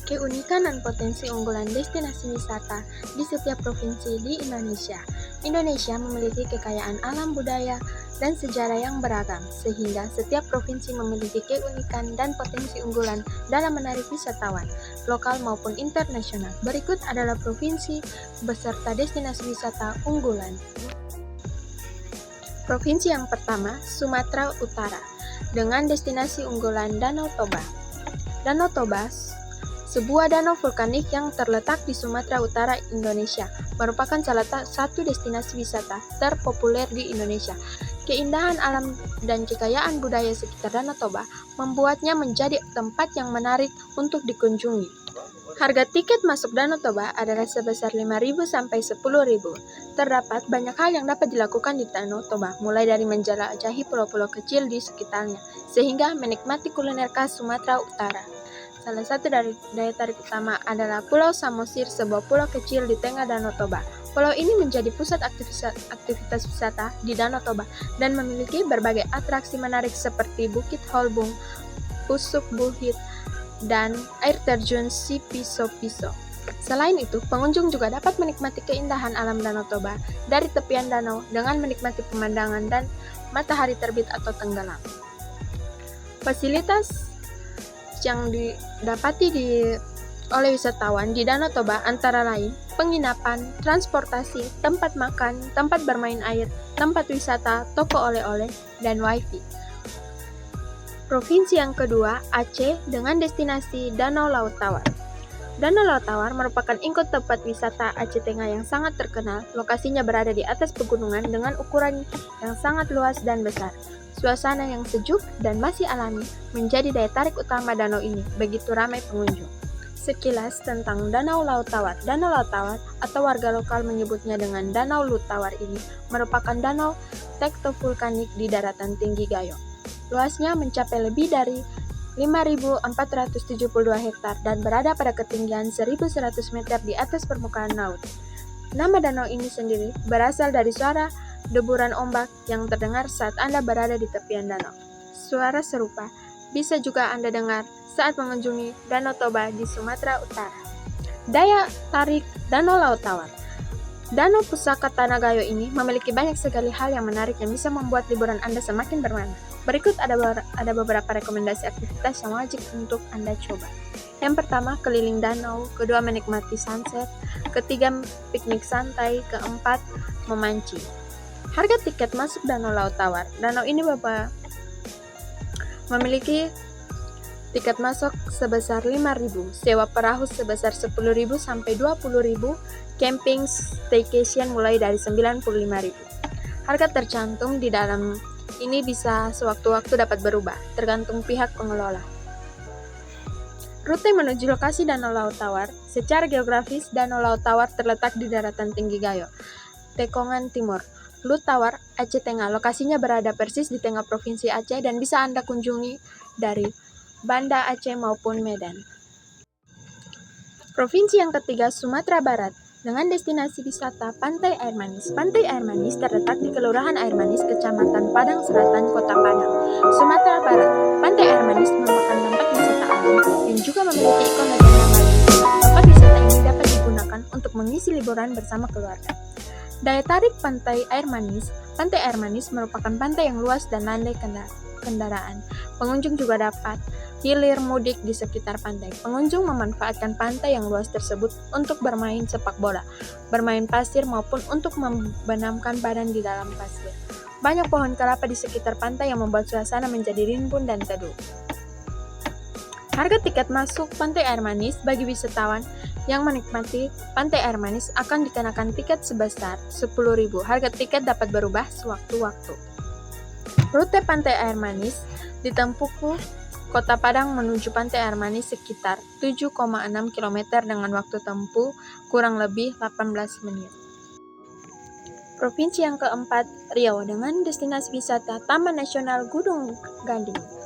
Keunikan dan potensi unggulan destinasi wisata di setiap provinsi di Indonesia. Indonesia memiliki kekayaan alam budaya dan sejarah yang beragam, sehingga setiap provinsi memiliki keunikan dan potensi unggulan dalam menarik wisatawan, lokal maupun internasional. Berikut adalah provinsi beserta destinasi wisata unggulan. Provinsi yang pertama, Sumatera Utara, dengan destinasi unggulan Danau Toba. Danau Toba, sebuah danau vulkanik yang terletak di Sumatera Utara, Indonesia, merupakan salah satu destinasi wisata terpopuler di Indonesia. Keindahan alam dan kekayaan budaya sekitar Danau Toba membuatnya menjadi tempat yang menarik untuk dikunjungi. Harga tiket masuk Danau Toba adalah sebesar 5.000 sampai 10.000. Terdapat banyak hal yang dapat dilakukan di Danau Toba, mulai dari menjelajahi pulau-pulau kecil di sekitarnya, sehingga menikmati kuliner khas Sumatera Utara. Salah satu dari daya tarik utama adalah Pulau Samosir, sebuah pulau kecil di tengah Danau Toba. Pulau ini menjadi pusat aktivitas wisata di Danau Toba dan memiliki berbagai atraksi menarik seperti Bukit Holbung, Pusuk Buhit, dan air terjun Sipiso-Piso. Selain itu, pengunjung juga dapat menikmati keindahan alam Danau Toba dari tepian danau dengan menikmati pemandangan dan matahari terbit atau tenggelam. Fasilitas yang didapati oleh wisatawan di Danau Toba antara lain penginapan, transportasi, tempat makan, tempat bermain air, tempat wisata, toko oleh-oleh, dan wifi. Provinsi yang kedua, Aceh, dengan destinasi Danau Laut Tawar. Danau Laut Tawar merupakan ikon tempat wisata Aceh Tengah yang sangat terkenal. Lokasinya berada di atas pegunungan dengan ukuran yang sangat luas dan besar. Suasana yang sejuk dan masih alami menjadi daya tarik utama danau ini, begitu ramai pengunjung. Sekilas tentang Danau Laut Tawar. Danau Laut Tawar, atau warga lokal menyebutnya dengan Danau Lut Tawar ini, merupakan danau tektovulkanik di daratan tinggi Gayo. Luasnya mencapai lebih dari 5.472 hektar dan berada pada ketinggian 1.100 meter di atas permukaan laut. Nama danau ini sendiri berasal dari suara deburan ombak yang terdengar saat Anda berada di tepian danau. Suara serupa bisa juga Anda dengar saat mengunjungi Danau Toba di Sumatera Utara. Daya tarik Danau Laut Tawar. Danau Pusaka Tanah Gayo ini memiliki banyak sekali hal yang menarik yang bisa membuat liburan Anda semakin bermakna. Berikut ada beberapa rekomendasi aktivitas yang wajib untuk Anda coba. Yang pertama, keliling danau. Kedua, menikmati sunset. Ketiga, piknik santai. Keempat, memancing. Harga tiket masuk Danau Laut Tawar. Danau ini memiliki tiket masuk sebesar 5.000, sewa perahu sebesar 10.000 sampai 20.000, camping staycation mulai dari 95.000. Harga tercantum di dalam ini bisa sewaktu-waktu dapat berubah, tergantung pihak pengelola. Rute menuju lokasi Danau Laut Tawar. Secara geografis, Danau Laut Tawar terletak di daratan tinggi Gayo, Tekongan Timur. Lut Tawar, Aceh Tengah. Lokasinya berada persis di tengah Provinsi Aceh dan bisa Anda kunjungi dari Banda Aceh maupun Medan. Provinsi yang ketiga, Sumatera Barat, dengan destinasi wisata Pantai Air Manis. Pantai Air Manis terletak di Kelurahan Air Manis, Kecamatan Padang Selatan, Kota Padang, Sumatera Barat. Pantai Air Manis merupakan tempat wisata alam yang juga memiliki ikon legenda lain. Tempat wisata ini dapat digunakan untuk mengisi liburan bersama keluarga. Daya tarik Pantai Air Manis. Pantai Air Manis merupakan pantai yang luas dan landai kendaraan. Pengunjung juga dapat hilir mudik di sekitar pantai. Pengunjung memanfaatkan pantai yang luas tersebut untuk bermain sepak bola, bermain pasir maupun untuk membenamkan badan di dalam pasir. Banyak pohon kelapa di sekitar pantai yang membuat suasana menjadi rimbun dan teduh. Harga tiket masuk Pantai Air Manis bagi wisatawan yang menikmati Pantai Air Manis akan dikenakan tiket sebesar 10.000. Harga tiket dapat berubah sewaktu-waktu. Rute Pantai Air Manis ditempuh Kota Padang menuju Pantai Air Manis sekitar 7,6 km dengan waktu tempuh kurang lebih 18 menit. Provinsi yang keempat, Riau, dengan destinasi wisata Taman Nasional Gunung Ganding.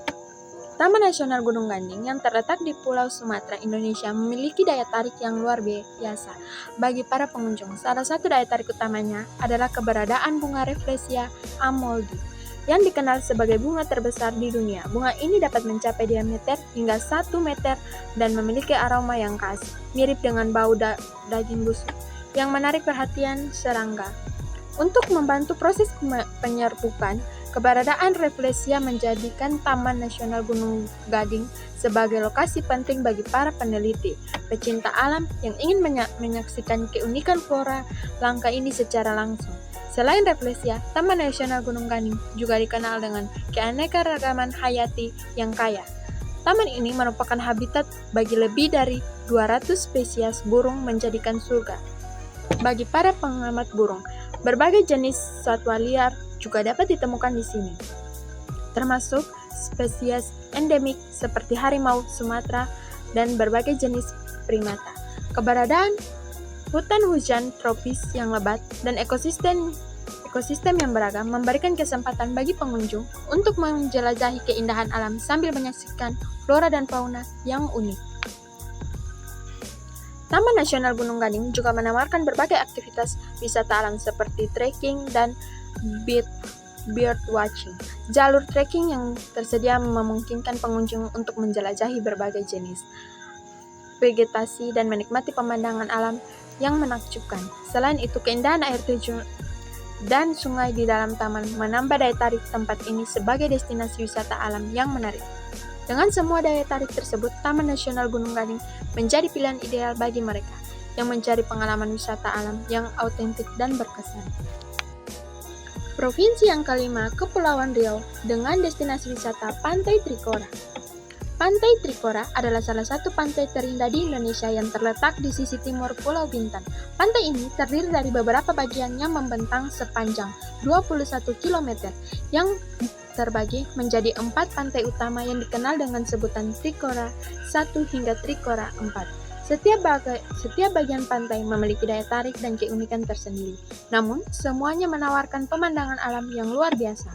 Taman Nasional Gunung Ganding yang terletak di Pulau Sumatera, Indonesia memiliki daya tarik yang luar biasa bagi para pengunjung. Salah satu daya tarik utamanya adalah keberadaan bunga Rafflesia amoldi. yang dikenal sebagai bunga terbesar di dunia. Bunga ini dapat mencapai diameter hingga 1 meter dan memiliki aroma yang khas, mirip dengan bau daging busuk, yang menarik perhatian serangga. Untuk membantu proses penyerbukan, keberadaan Rafflesia menjadikan Taman Nasional Gunung Gading sebagai lokasi penting bagi para peneliti, pecinta alam yang ingin menyaksikan keunikan flora langka ini secara langsung. Selain Rafflesia, Taman Nasional Gunung Gading juga dikenal dengan keanekaragaman hayati yang kaya. Taman ini merupakan habitat bagi lebih dari 200 spesies burung, menjadikan surga bagi para pengamat burung. Berbagai jenis satwa liar juga dapat ditemukan di sini, termasuk spesies endemik seperti harimau Sumatera dan berbagai jenis primata. Keberadaan hutan hujan tropis yang lebat dan ekosistem yang beragam memberikan kesempatan bagi pengunjung untuk menjelajahi keindahan alam sambil menyaksikan flora dan fauna yang unik. Taman Nasional Gunung Gading juga menawarkan berbagai aktivitas wisata alam seperti trekking dan bird watching. Jalur trekking yang tersedia memungkinkan pengunjung untuk menjelajahi berbagai jenis vegetasi dan menikmati pemandangan alam yang menakjubkan. Selain itu, keindahan air terjun dan sungai di dalam taman menambah daya tarik tempat ini sebagai destinasi wisata alam yang menarik. Dengan semua daya tarik tersebut, Taman Nasional Gunung Gading menjadi pilihan ideal bagi mereka yang mencari pengalaman wisata alam yang autentik dan berkesan. Provinsi yang kelima, Kepulauan Riau dengan destinasi wisata Pantai Trikora. Pantai Trikora adalah salah satu pantai terindah di Indonesia yang terletak di sisi timur Pulau Bintan. Pantai ini terdiri dari beberapa bagian yang membentang sepanjang 21 km yang terbagi menjadi 4 pantai utama yang dikenal dengan sebutan Trikora 1 hingga Trikora 4. Setiap bagian pantai memiliki daya tarik dan keunikan tersendiri. Namun, semuanya menawarkan pemandangan alam yang luar biasa.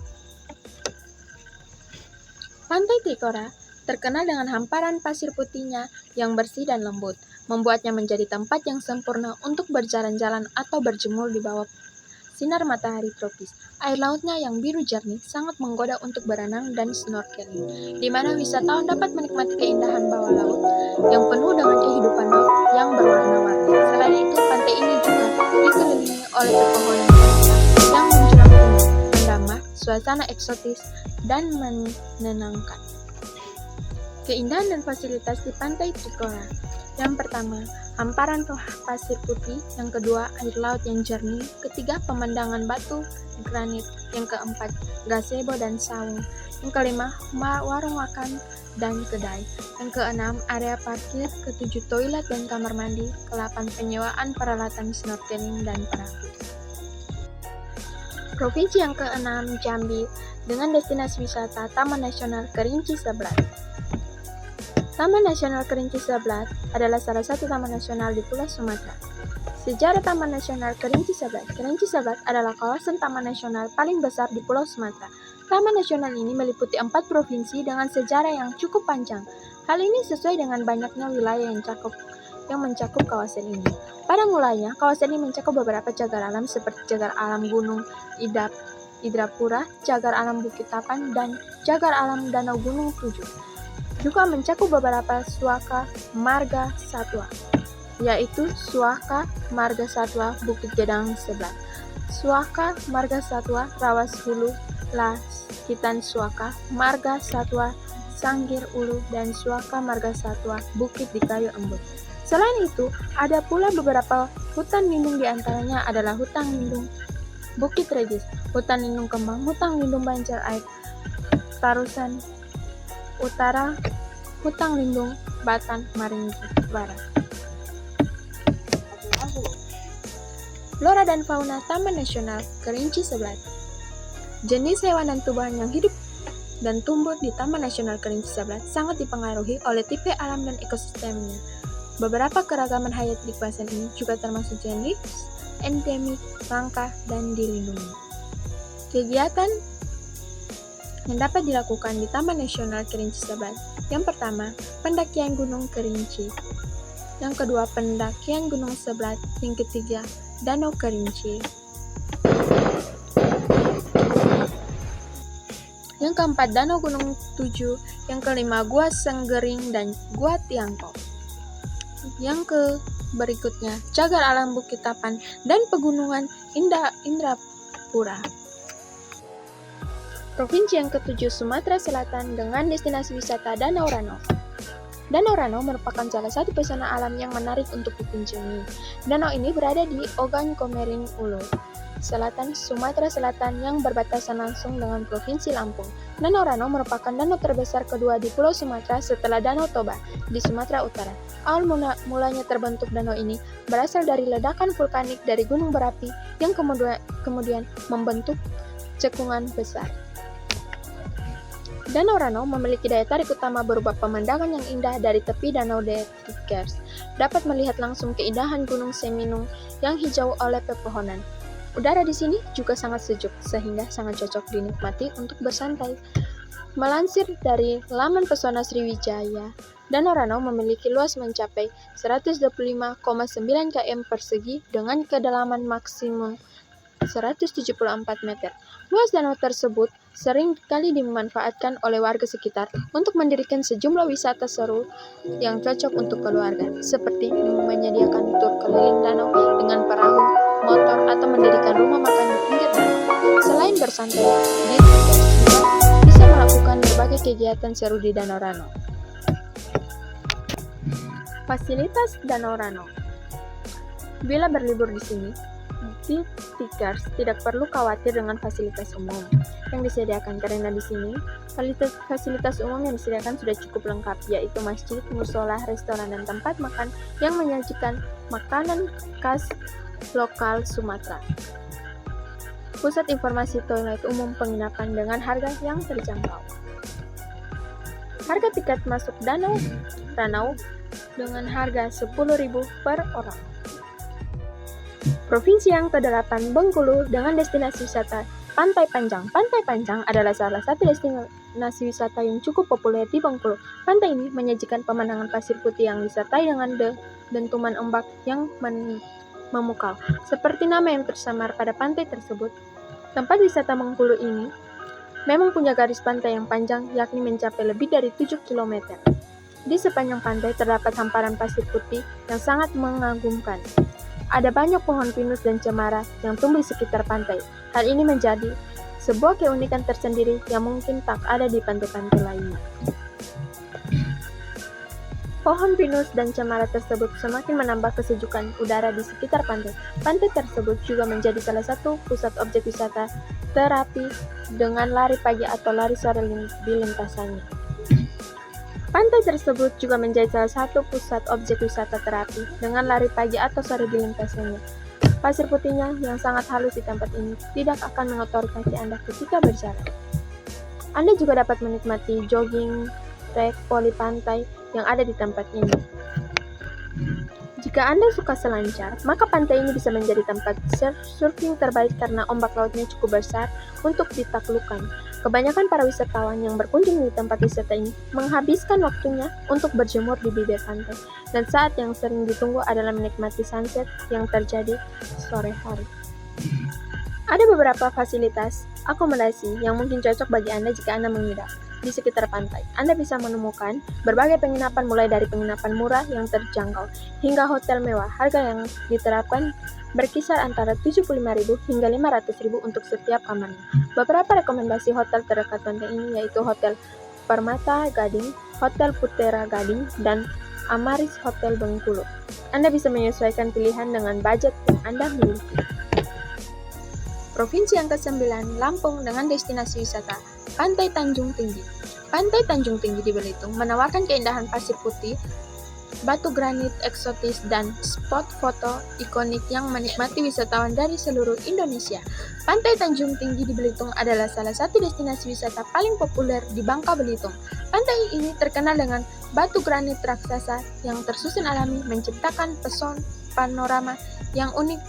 Pantai Trikora terkenal dengan hamparan pasir putihnya yang bersih dan lembut, membuatnya menjadi tempat yang sempurna untuk berjalan-jalan atau berjemur di bawah sinar matahari tropis. Air lautnya yang biru jernih sangat menggoda untuk berenang dan snorkeling, di mana wisatawan dapat menikmati keindahan bawah laut yang penuh dengan kehidupan laut yang berwarna-warni. Selain itu, pantai ini juga dikelilingi oleh pepohonan yang menjulang tinggi, menambah suasana eksotis dan menenangkan. Keindahan dan fasilitas di Pantai Trikora. Yang pertama, hamparan pasir putih. Yang kedua, air laut yang jernih. Ketiga, pemandangan batu granit. Yang keempat, gazebo dan saung. Yang kelima, warung makan dan kedai. Yang keenam, area parkir. Ketujuh, toilet dan kamar mandi. Kedelapan, penyewaan peralatan snorkeling dan perahu. Provinsi yang keenam, Jambi, dengan destinasi wisata Taman Nasional Kerinci Seblat. Taman Nasional Kerinci Seblat adalah salah satu taman nasional di Pulau Sumatera. Sejarah Taman Nasional Kerinci Seblat. Kerinci Seblat adalah kawasan taman nasional paling besar di Pulau Sumatera. Taman nasional ini meliputi 4 provinsi dengan sejarah yang cukup panjang. Hal ini sesuai dengan banyaknya wilayah yang mencakup kawasan ini. Pada mulanya, kawasan ini mencakup beberapa cagar alam seperti cagar alam Gunung Indrapura, cagar alam Bukit Tapan, dan cagar alam Danau Gunung Tujuh. Juga mencakup beberapa suaka marga satwa, yaitu Suaka Marga Satwa Bukit Gedang Seblat, Suaka Marga Satwa Rawas Hulu, Laskitan Suaka Marga Satwa Sanggir Ulu, dan Suaka Marga Satwa Bukit di Kayu Embut. Selain itu, ada pula beberapa hutan lindung, diantaranya adalah Hutan Lindung Bukit Regis, Hutan Lindung Kembang, Hutan Lindung Banjar Air Tarusan Utara, Hutan Lindung Batan Maringgi Barat. Flora dan fauna Taman Nasional Kerinci Seblat. Jenis hewan dan tumbuhan yang hidup dan tumbuh di Taman Nasional Kerinci Seblat sangat dipengaruhi oleh tipe alam dan ekosistemnya. Beberapa keragaman hayat di kawasan ini juga termasuk jenis endemik, langka, dan dilindungi. Kegiatan yang dapat dilakukan di Taman Nasional Kerinci Seblat. Yang pertama, pendakian Gunung Kerinci. Yang kedua, pendakian Gunung Seblat. Yang ketiga, Danau Kerinci. Yang keempat, Danau Gunung Tujuh. Yang kelima, Gua Senggering dan Gua Tiangkau. Yang berikutnya, Cagar Alam Bukit Tapan dan Pegunungan Indrapura. Provinsi yang ketujuh, Sumatera Selatan dengan destinasi wisata Danau Rano. Danau Rano merupakan salah satu pesona alam yang menarik untuk dikunjungi. Danau ini berada di Ogan Komering Ulu, selatan Sumatera Selatan yang berbatasan langsung dengan Provinsi Lampung. Danau Rano merupakan danau terbesar kedua di Pulau Sumatera setelah Danau Toba di Sumatera Utara. Awal mulanya terbentuk danau ini berasal dari ledakan vulkanik dari gunung berapi yang kemudian membentuk cekungan besar. Danau Rano memiliki daya tarik utama berupa pemandangan yang indah dari tepi Danau De Tiekers. Dapat melihat langsung keindahan Gunung Seminung yang hijau oleh pepohonan. Udara di sini juga sangat sejuk, sehingga sangat cocok dinikmati untuk bersantai. Melansir dari laman Pesona Sriwijaya, Danau Rano memiliki luas mencapai 125,9 km persegi dengan kedalaman maksimum 174 meter. Luas danau tersebut sering kali dimanfaatkan oleh warga sekitar untuk mendirikan sejumlah wisata seru yang cocok untuk keluarga, seperti menyediakan tur keliling danau dengan perahu, motor, atau mendirikan rumah makan di pinggir danau. Selain bersantai di Tiekers, juga bisa melakukan berbagai kegiatan seru di Danau Rano. Fasilitas Danau Rano. Bila berlibur di sini, di Tiekers tidak perlu khawatir dengan fasilitas umum yang disediakan, karena di sini fasilitas umum yang disediakan sudah cukup lengkap, yaitu masjid, musola, restoran, dan tempat makan yang menyajikan makanan khas lokal Sumatera. Pusat informasi toilet umum penginapan dengan harga yang terjangkau. Harga tiket masuk Danau Rano dengan harga 10.000 per orang. Provinsi yang ke-8, Bengkulu dengan destinasi wisata Pantai Panjang. Pantai Panjang adalah salah satu destinasi wisata yang cukup populer di Bengkulu. Pantai ini menyajikan pemandangan pasir putih yang disertai dengan dentuman ombak yang memukau. Seperti nama yang tersamar pada pantai tersebut, tempat wisata Bengkulu ini memang punya garis pantai yang panjang, yakni mencapai lebih dari 7 km. Di sepanjang pantai terdapat hamparan pasir putih yang sangat mengagumkan. Ada banyak pohon pinus dan cemara yang tumbuh di sekitar pantai. Hal ini menjadi sebuah keunikan tersendiri yang mungkin tak ada di pantai-pantai lainnya. Pohon pinus dan cemara tersebut semakin menambah kesejukan udara di sekitar pantai. Pantai tersebut juga menjadi salah satu pusat objek wisata terapi dengan lari pagi atau lari sore di lintasannya. Pantai tersebut juga menjadi salah satu pusat objek wisata terapi dengan lari pagi atau sore di lintasannya. Pasir putihnya yang sangat halus di tempat ini tidak akan mengotori kaki Anda ketika berjalan. Anda juga dapat menikmati jogging, trek, poli pantai yang ada di tempat ini. Jika Anda suka selancar, maka pantai ini bisa menjadi tempat surfing terbaik karena ombak lautnya cukup besar untuk ditaklukkan. Kebanyakan para wisatawan yang berkunjung di tempat wisata ini menghabiskan waktunya untuk berjemur di bibir pantai, dan saat yang sering ditunggu adalah menikmati sunset yang terjadi sore hari. Ada beberapa fasilitas akomodasi yang mungkin cocok bagi Anda jika Anda menginap di sekitar pantai. Anda bisa menemukan berbagai penginapan mulai dari penginapan murah yang terjangkau hingga hotel mewah. Harga yang diterapkan berkisar antara 75.000 hingga 500.000 untuk setiap kamarnya. Beberapa rekomendasi hotel terdekat pantai ini yaitu Hotel Permata Gading, Hotel Putera Gading, dan Amaris Hotel Bengkulu. Anda bisa menyesuaikan pilihan dengan budget yang Anda miliki. Provinsi yang ke-9, Lampung dengan destinasi wisata Pantai Tanjung Tinggi. Pantai Tanjung Tinggi di Belitung menawarkan keindahan pasir putih, batu granit eksotis, dan spot foto ikonik yang menikmati wisatawan dari seluruh Indonesia. Pantai Tanjung Tinggi di Belitung adalah salah satu destinasi wisata paling populer di Bangka Belitung. Pantai ini terkenal dengan batu granit raksasa yang tersusun alami, menciptakan pesona panorama yang unik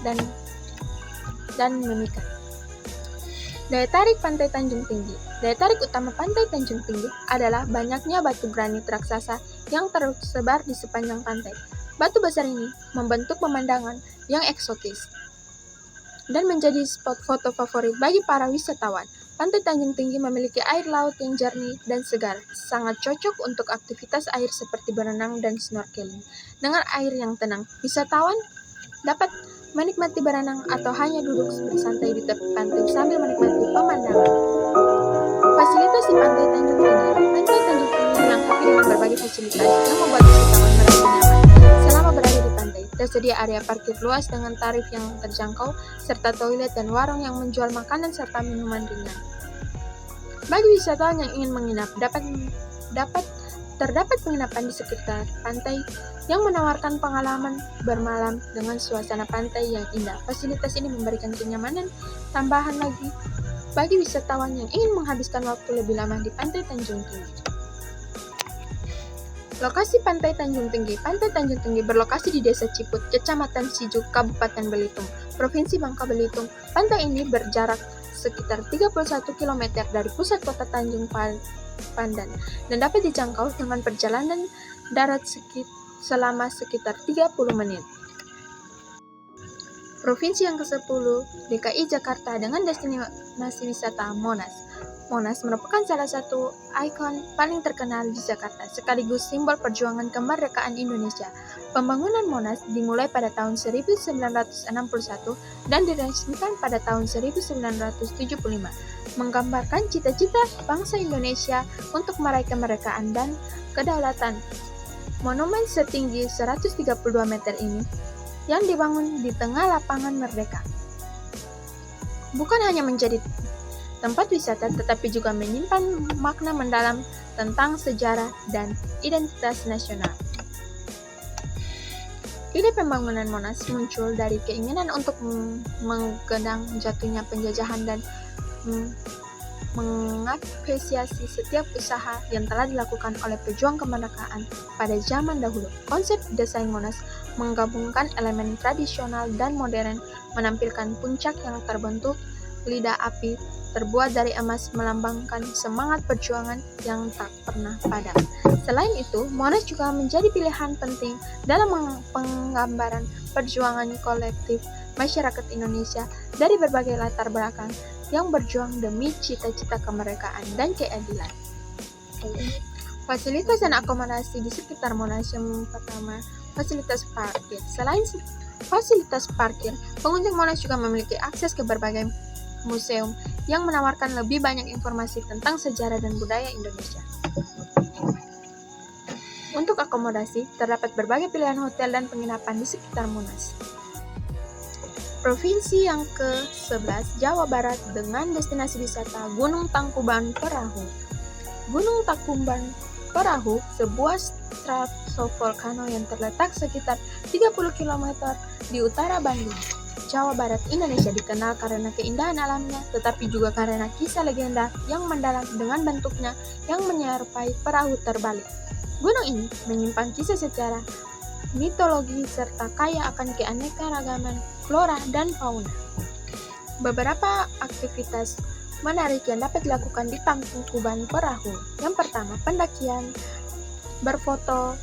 dan memikat. Daya tarik Pantai Tanjung Tinggi. Daya tarik utama Pantai Tanjung Tinggi adalah banyaknya batu granit raksasa yang tersebar di sepanjang pantai. Batu besar ini membentuk pemandangan yang eksotis dan menjadi spot foto favorit bagi para wisatawan. Pantai Tanjung Tinggi memiliki air laut yang jernih dan segar, sangat cocok untuk aktivitas air seperti berenang dan snorkeling. Dengan air yang tenang, wisatawan dapat menikmati berenang atau hanya duduk bersantai di tepi pantai sambil menikmati pemandangan. Fasilitas di Pantai Tanjung Tinggi. Pantai Tanjung Tinggi dilengkapi dengan berbagai fasilitas yang membuat wisatawan merasa nyaman selama berada di pantai. Tersedia area parkir luas dengan tarif yang terjangkau, serta toilet dan warung yang menjual makanan serta minuman ringan. Bagi wisatawan yang ingin menginap, terdapat penginapan di sekitar pantai yang menawarkan pengalaman bermalam dengan suasana pantai yang indah. Fasilitas ini memberikan kenyamanan tambahan lagi bagi wisatawan yang ingin menghabiskan waktu lebih lama di Pantai Tanjung Tinggi. Lokasi Pantai Tanjung Tinggi. Pantai Tanjung Tinggi berlokasi di Desa Ciput, Kecamatan Sijuk, Kabupaten Belitung, Provinsi Bangka Belitung. Pantai ini berjarak sekitar 31 km dari pusat kota Tanjung Pandan dan dapat dijangkau dengan perjalanan darat selama sekitar 30 menit. Provinsi yang ke-10, DKI Jakarta dengan destinasi wisata Monas. Monas merupakan salah satu ikon paling terkenal di Jakarta, sekaligus simbol perjuangan kemerdekaan Indonesia. Pembangunan Monas dimulai pada tahun 1961 dan diresmikan pada tahun 1975, menggambarkan cita-cita bangsa Indonesia untuk meraih kemerdekaan dan kedaulatan. Monumen setinggi 132 meter ini yang dibangun di tengah lapangan Merdeka bukan hanya menjadi tempat wisata, tetapi juga menyimpan makna mendalam tentang sejarah dan identitas nasional. Ide pembangunan Monas muncul dari keinginan untuk menggenang jatuhnya penjajahan dan mengapresiasi setiap usaha yang telah dilakukan oleh pejuang kemerdekaan pada zaman dahulu. Konsep desain Monas menggabungkan elemen tradisional dan modern, menampilkan puncak yang terbentuk lidah api terbuat dari emas melambangkan semangat perjuangan yang tak pernah padam. Selain itu, Monas juga menjadi pilihan penting dalam penggambaran perjuangan kolektif masyarakat Indonesia dari berbagai latar belakang yang berjuang demi cita-cita kemerdekaan dan keadilan. Fasilitas dan akomodasi di sekitar Monas. Yang pertama, fasilitas parkir. Selain fasilitas parkir, pengunjung Monas juga memiliki akses ke berbagai museum yang menawarkan lebih banyak informasi tentang sejarah dan budaya Indonesia. Untuk akomodasi, terdapat berbagai pilihan hotel dan penginapan di sekitar Monas. Provinsi yang ke-11, Jawa Barat dengan destinasi wisata Gunung Tangkuban Perahu. Gunung Tangkuban Perahu, sebuah stratovolcano yang terletak sekitar 30 km di utara Bandung, Jawa Barat, Indonesia, dikenal karena keindahan alamnya, tetapi juga karena kisah legenda yang mendalam dengan bentuknya yang menyerupai perahu terbalik. Gunung ini menyimpan kisah sejarah, mitologi, serta kaya akan keanekaragaman flora dan fauna. Beberapa aktivitas menarik yang dapat dilakukan di Tangkuban Perahu. Yang pertama, pendakian, berfoto,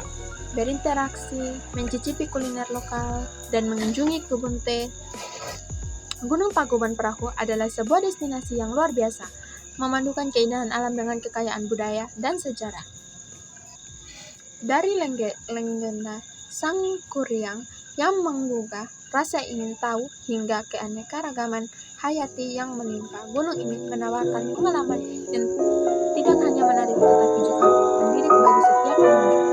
berinteraksi, mencicipi kuliner lokal, dan mengunjungi kebun teh. Gunung Tangkuban Perahu adalah sebuah destinasi yang luar biasa, memadukan keindahan alam dengan kekayaan budaya dan sejarah. Dari legenda Sang Kuryang yang menggugah rasa ingin tahu hingga keanekaragaman hayati yang menimpa gunung ini menawarkan pengalaman yang tidak hanya menarik tetapi juga mendidik bagi setiap pengunjung.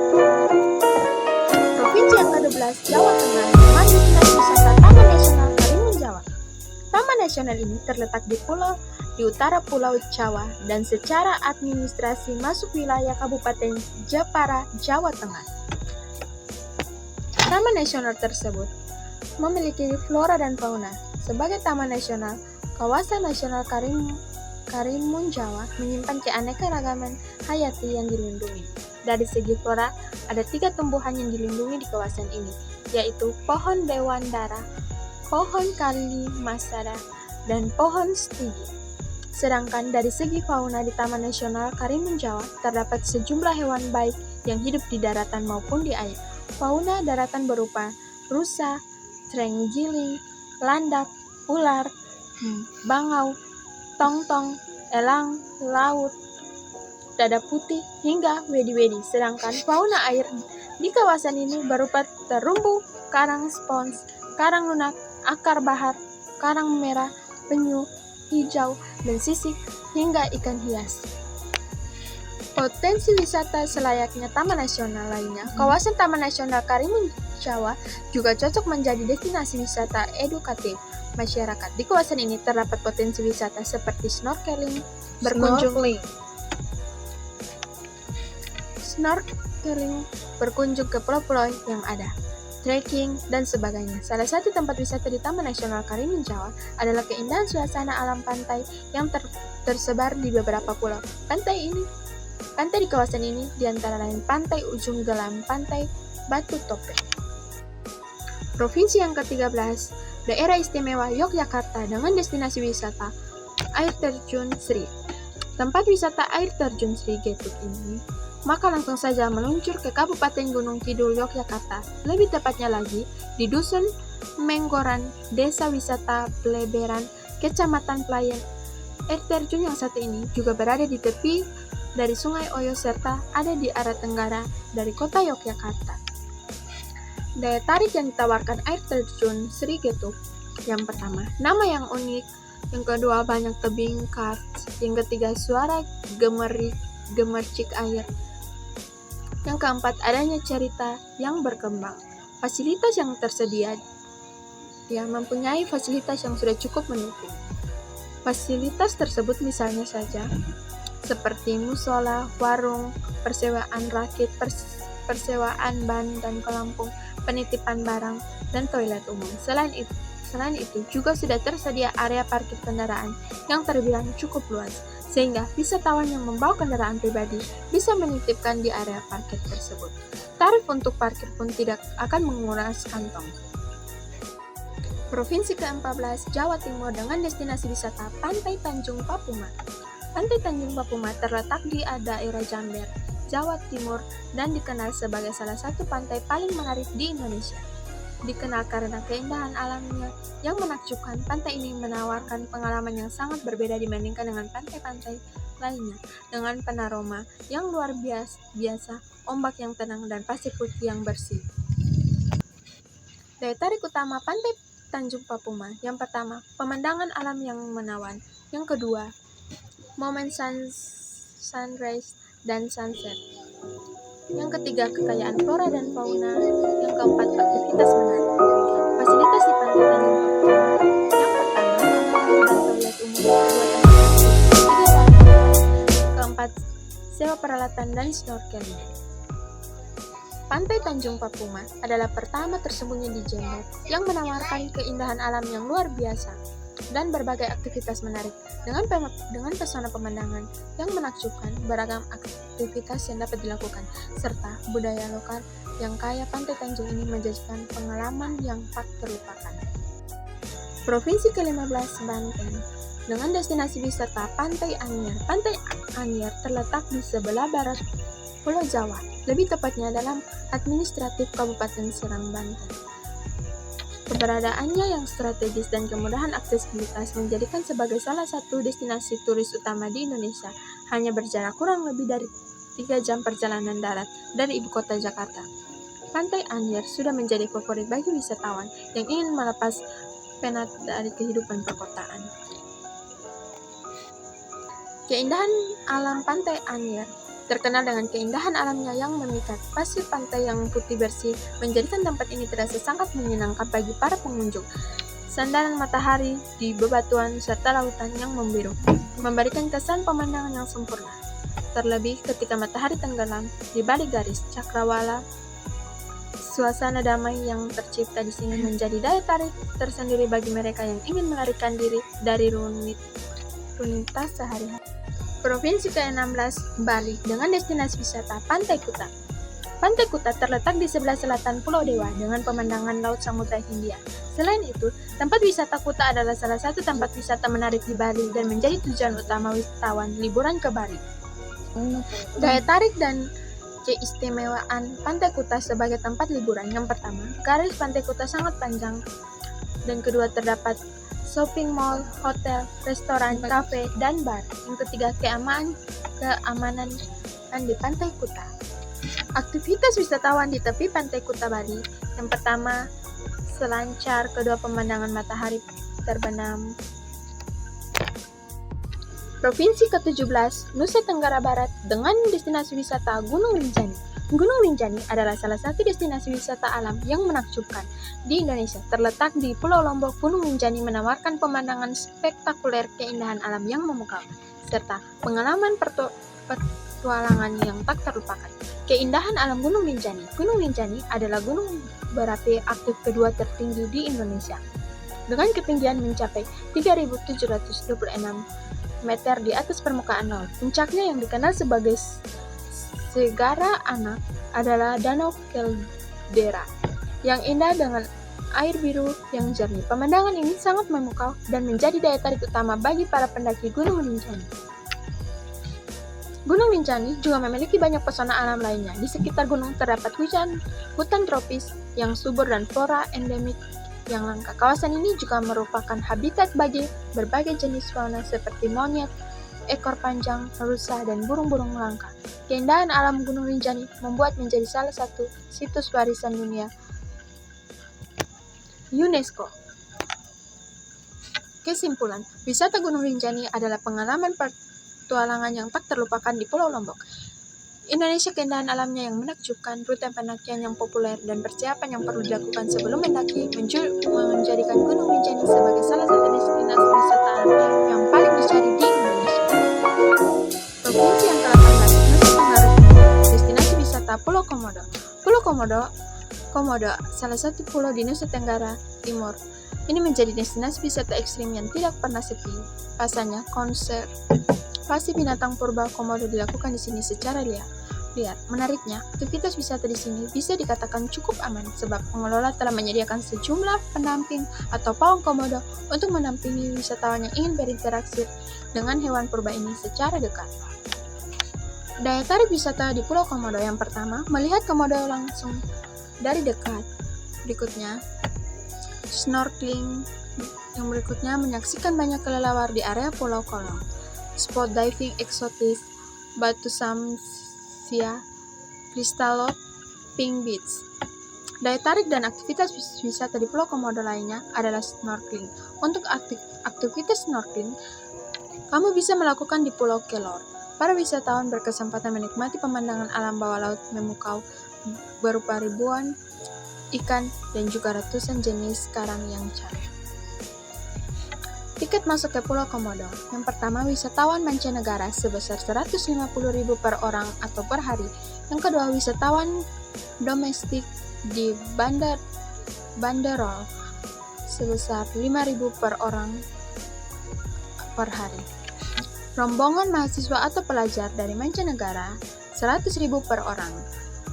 Provinsi yang ke-12, Jawa Tengah dengan destinasi wisata Taman Nasional Karimun Jawa. Taman Nasional ini terletak di utara Pulau Jawa dan secara administrasi masuk wilayah Kabupaten Jepara, Jawa Tengah. Taman nasional tersebut memiliki flora dan fauna. Sebagai taman nasional, kawasan nasional Karimun Jawa menyimpan keanekaragaman hayati yang dilindungi. Dari segi flora, ada 3 tumbuhan yang dilindungi di kawasan ini, yaitu pohon dewandara, pohon kalimasada, dan pohon stigi. Sedangkan dari segi fauna di Taman Nasional Karimun Jawa, terdapat sejumlah hewan baik yang hidup di daratan maupun di air. Fauna daratan berupa rusa, terenggiling, landak, ular, bangau, tongtong, elang laut, dada putih, hingga wedi-wedi. Sedangkan fauna air di kawasan ini berupa terumbu karang spons, karang lunak, akar bahar, karang merah, penyu, hijau, dan sisik, hingga ikan hias. Potensi wisata selayaknya taman nasional lainnya, kawasan Taman Nasional Karimun Jawa juga cocok menjadi destinasi wisata edukatif masyarakat. Di kawasan ini terdapat potensi wisata seperti snorkeling, berkunjung ke pulau-pulau yang ada, trekking, dan sebagainya. Salah satu tempat wisata di Taman Nasional Karimun Jawa adalah keindahan suasana alam pantai yang tersebar di beberapa pulau. Pantai di kawasan ini diantara lain Pantai Ujung Gelam, Pantai Batu Topeng. Provinsi yang ke-13, Daerah Istimewa Yogyakarta dengan destinasi wisata air terjun Sri. Tempat wisata air terjun Sri Getuk ini, maka langsung saja meluncur ke Kabupaten Gunung Kidul, Yogyakarta. Lebih tepatnya lagi, di Dusun Menggoran, Desa Wisata Bleberan, Kecamatan Pelayan. Air terjun yang satu ini juga berada di tepi dari Sungai Oyo serta ada di arah tenggara dari kota Yogyakarta. Daya tarik yang ditawarkan air terjun Sri Getuk, yang pertama, nama yang unik, yang kedua, banyak tebing karst, yang ketiga, suara gemercik air, yang keempat, adanya cerita yang berkembang. Fasilitas yang tersedia, mempunyai fasilitas yang sudah cukup mendukung. Fasilitas tersebut misalnya saja seperti musola, warung, persewaan rakit, persewaan ban dan pelampung, penitipan barang, dan toilet umum. Selain itu juga sudah tersedia area parkir kendaraan yang terbilang cukup luas, sehingga wisatawan yang membawa kendaraan pribadi bisa menitipkan di area parkir tersebut. Tarif untuk parkir pun tidak akan menguras kantong. Provinsi ke-14, Jawa Timur dengan destinasi wisata Pantai Tanjung Papuma. Pantai Tanjung Papuma terletak di daerah Jamber, Jawa Timur, dan dikenal sebagai salah satu pantai paling menarik di Indonesia. Dikenal karena keindahan alamnya yang menakjubkan, pantai ini menawarkan pengalaman yang sangat berbeda dibandingkan dengan pantai-pantai lainnya, dengan panorama yang luar biasa, ombak yang tenang, dan pasir putih yang bersih. Daya tarik utama Pantai Tanjung Papuma, yang pertama, pemandangan alam yang menawan, yang kedua, momen sunrise dan sunset, yang ketiga, kekayaan flora dan fauna, yang keempat, aktivitas menarik. Fasilitas di Pantai Tanjung Papuma, yang pertama, dan toilet umum, keempat, sewa peralatan dan snorkeling. Pantai Tanjung Papuma adalah pertama tersembunyi di Jember yang menawarkan keindahan alam yang luar biasa dan berbagai aktivitas menarik. Dengan pesona pemandangan yang menakjubkan, beragam aktivitas yang dapat dilakukan, serta budaya lokal yang kaya, Pantai Tanjung ini menjadikan pengalaman yang tak terlupakan. Provinsi ke-15, Banten dengan destinasi wisata Pantai Anyer. Pantai Anyer terletak di sebelah barat Pulau Jawa, lebih tepatnya dalam administratif Kabupaten Serang, Banten. Keberadaannya yang strategis dan kemudahan aksesibilitas menjadikan sebagai salah satu destinasi turis utama di Indonesia, hanya berjarak kurang lebih dari 3 jam perjalanan darat dari ibu kota Jakarta. Pantai Anyer sudah menjadi favorit bagi wisatawan yang ingin melepas penat dari kehidupan perkotaan. Keindahan alam Pantai Anyer terkenal dengan keindahan alamnya yang memikat. Pasir pantai yang putih bersih menjadikan tempat ini terasa sangat menyenangkan bagi para pengunjung. Sandaran matahari di bebatuan serta lautan yang membiru memberikan kesan pemandangan yang sempurna. Terlebih ketika matahari tenggelam di balik garis cakrawala, suasana damai yang tercipta di sini menjadi daya tarik tersendiri bagi mereka yang ingin melarikan diri dari rutinitas sehari-hari. Provinsi ke-16, Bali dengan destinasi wisata Pantai Kuta. Pantai Kuta terletak di sebelah selatan Pulau Dewa dengan pemandangan Laut Samudra Hindia. Selain itu, tempat wisata Kuta adalah salah satu tempat wisata menarik di Bali dan menjadi tujuan utama wisatawan liburan ke Bali. Daya tarik dan keistimewaan Pantai Kuta sebagai tempat liburan, yang pertama, garis Pantai Kuta sangat panjang, dan kedua, terdapat shopping mall, hotel, restoran, kafe, dan bar. Yang ketiga, keamanan di Pantai Kuta. Aktivitas wisatawan di tepi Pantai Kuta Bali. Yang pertama, selancar, kedua pemandangan matahari terbenam. Provinsi ke-17, Nusa Tenggara Barat dengan destinasi wisata Gunung Rinjani. Gunung Rinjani adalah salah satu destinasi wisata alam yang menakjubkan di Indonesia. Terletak di Pulau Lombok, Gunung Rinjani menawarkan pemandangan spektakuler, keindahan alam yang memukau, serta pengalaman petualangan yang tak terlupakan. Keindahan alam Gunung Rinjani. Gunung Rinjani adalah gunung berapi aktif kedua tertinggi di Indonesia, dengan ketinggian mencapai 3.726 meter di atas permukaan laut. Puncaknya yang dikenal sebagai Segara Anak adalah Danau Caldera yang indah dengan air biru yang jernih. Pemandangan ini sangat memukau dan menjadi daya tarik utama bagi para pendaki Gunung Rinjani. Gunung Rinjani juga memiliki banyak pesona alam lainnya. Di sekitar gunung terdapat hutan tropis yang subur dan flora endemik yang langka. Kawasan ini juga merupakan habitat bagi berbagai jenis fauna seperti monyet, ekor panjang, rusa, dan burung-burung langka. Keindahan alam Gunung Rinjani membuat menjadi salah satu situs warisan dunia UNESCO. Kesimpulan, wisata Gunung Rinjani adalah pengalaman petualangan yang tak terlupakan di Pulau Lombok. Indonesia keindahan alamnya yang menakjubkan, rute pendakian yang populer, dan persiapan yang perlu dilakukan sebelum mendaki menjadikan Gunung Rinjani sebagai salah satu destinasi wisata alam yang paling dicari di Indonesia. Provinsi yang ke-18, Nusa Tenggara Timur, destinasi wisata Pulau Komodo. Pulau Komodo, salah satu pulau di Nusa Tenggara Timur. Ini menjadi destinasi wisata ekstrim yang tidak pernah sepi. Pasalnya, konservasi binatang purba Komodo dilakukan di sini secara liar. Menariknya, aktivitas wisata di sini bisa dikatakan cukup aman sebab pengelola telah menyediakan sejumlah pendamping atau pawang komodo untuk mendampingi wisatawan yang ingin berinteraksi dengan hewan purba ini secara dekat. Daya tarik wisata di Pulau Komodo yang pertama, melihat komodo langsung dari dekat. Berikutnya, snorkeling. Yang berikutnya, menyaksikan banyak kelelawar di area Pulau Kolong. Spot diving eksotis, Batu Samsia, Crystal Lodge, Pink Beach. Daya tarik dan aktivitas wisata di Pulau Komodo lainnya adalah snorkeling. Untuk aktivitas snorkeling, kamu bisa melakukan di Pulau Kelor. Para wisatawan berkesempatan menikmati pemandangan alam bawah laut memukau berupa ribuan ikan dan juga ratusan jenis karang yang cantik. Tiket masuk ke Pulau Komodo. Yang pertama, wisatawan mancanegara sebesar 150.000 per orang atau per hari. Yang kedua, wisatawan domestik di banderol sebesar 5.000 per orang per hari. Rombongan mahasiswa atau pelajar dari mancanegara 100.000 per orang.